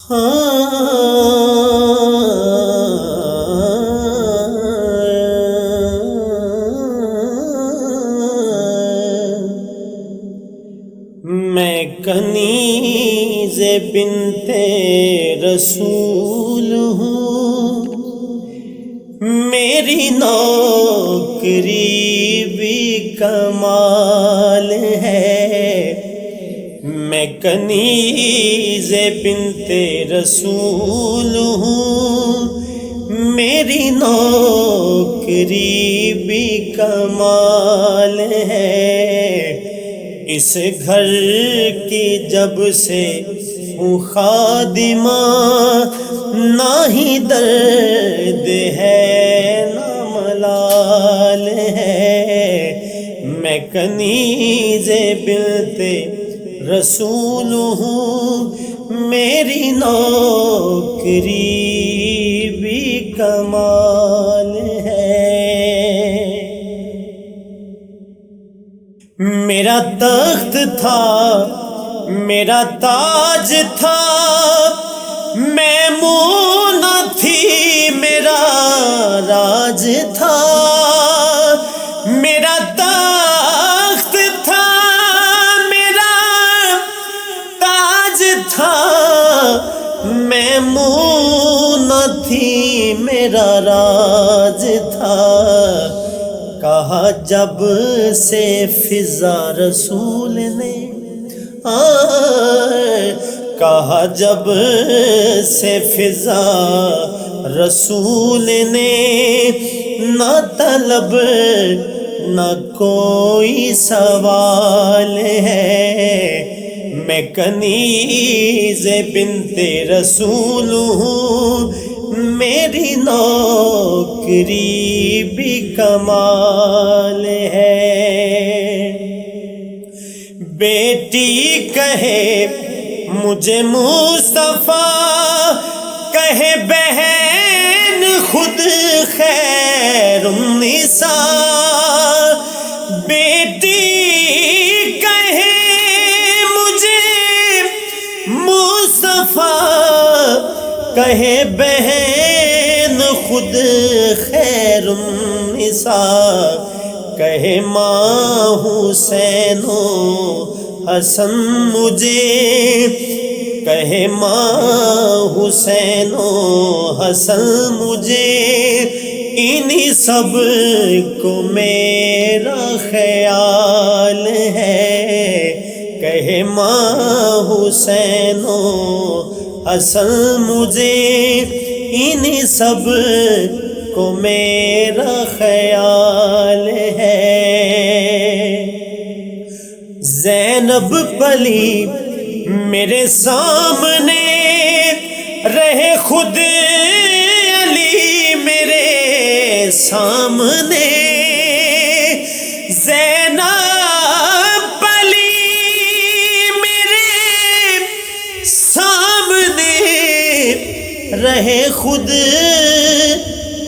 میں کنیز بنت رسول ہوں، میری نوکری بھی کمال ہے۔ میں کنیز بنت رسول ہوں، میری نوکری بھی کمال ہے۔ اس گھر کی جب سے ہوں خادمہ، نہ ہی درد ہے نہ ملال ہے۔ میں کنیز بنت رسول ہوں، میری نوکری بھی کمال ہے۔ میرا تخت تھا، میرا تاج تھا، میمونہ تھی، میرا راج تھا۔ میرا تخت تھا، میرا تاج تھا، میمونہ تھی، میرا راج تھا۔ کہا جب سے فضا رسول نے، کہا جب سے فضا رسول نے، نہ طلب نہ کوئی سوال ہے۔ میں کنیز بنت رسول ہوں، میری نوکری بھی کمال ہے۔ بیٹی کہے مجھے مصطفیٰ، کہے بہن خود خیر النساء۔ بیٹی کہے مجھے مصطفیٰ، کہے بہن خود خیر النساء۔ کہے ماں حسین و حسن مجھے، کہے ماں حسین و حسن مجھے، انہی سب کو میرا خیال ہے۔ کہے ماں حسین و حسن مجھے، انہی سب کو میرا خیال ہے۔ زینب پلی میرے سامنے، رہے خود علی میرے سامنے۔ زینب پلی میرے سامنے، رہے خود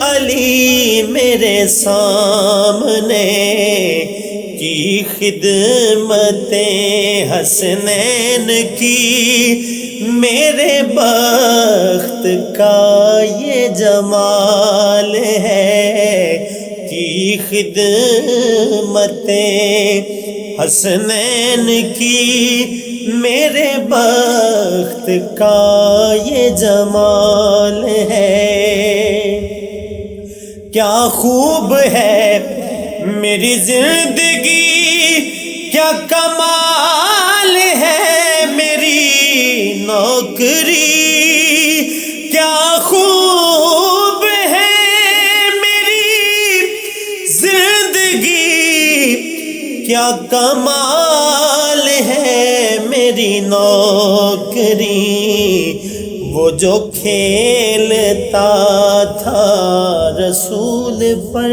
علی میرے سامنے۔ کی خدمت حسنین کی میرے بخت کا یہ جمال ہے۔ کی خدمت حسنین کی میرے بخت کا یہ جمال ہے۔ کیا خوب ہے میری زندگی، کیا کمال ہے میری نوکری۔ کیا خوب ہے میری زندگی، کیا کمال ہے میری نوکری۔ وہ جو کھیلتا تھا رسول پر،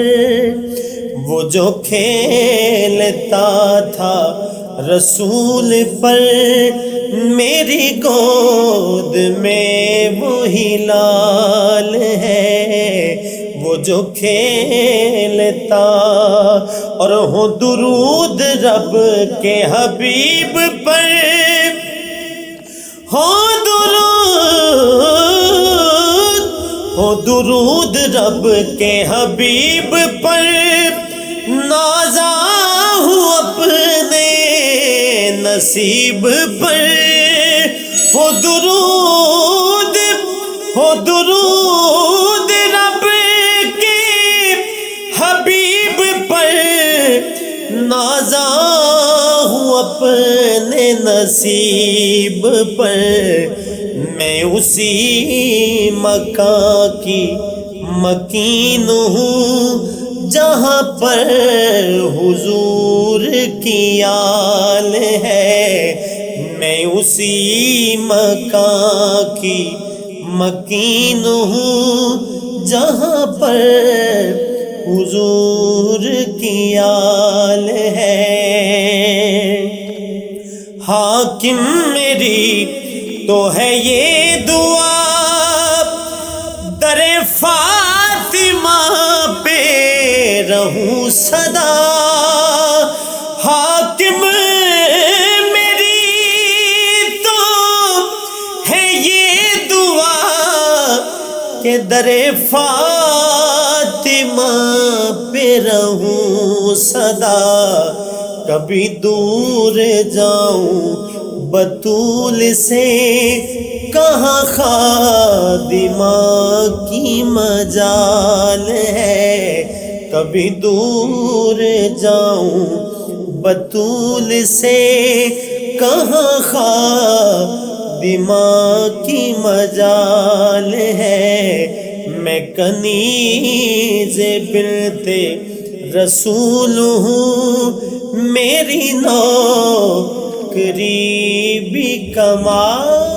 وہ جو کھیلتا تھا رسول پر، میری گود میں وہی لال ہے۔ وہ جو کھیلتا، اور ہو درود رب کے حبیب پر، ہو درود ہو درود رب کے حبیب پر، نازا ہوں اپنے نصیب پر، ہو درود رب کے حبیب پر، نازا ہوں اپنے نصیب پر، میں اسی مکان کی مکین ہوں جہاں پر حضور کی آل ہے، میں اسی مکان کی مکین ہوں جہاں پر حضور کی آل ہے۔ حاکم میری تو ہے یہ دعا، در فاطمہ پہ رہوں صدا، حاکم میری تو ہے یہ دعا کہ در فاطمہ پہ رہوں صدا، کبھی دور جاؤں بطول سے کہاں خادمہ کی مجال ہے، کبھی دور جاؤں بطول سے کہاں خادمہ کی مجال ہے، میں کنیز بنت رسول ہوں، میری نوکری بھی کمال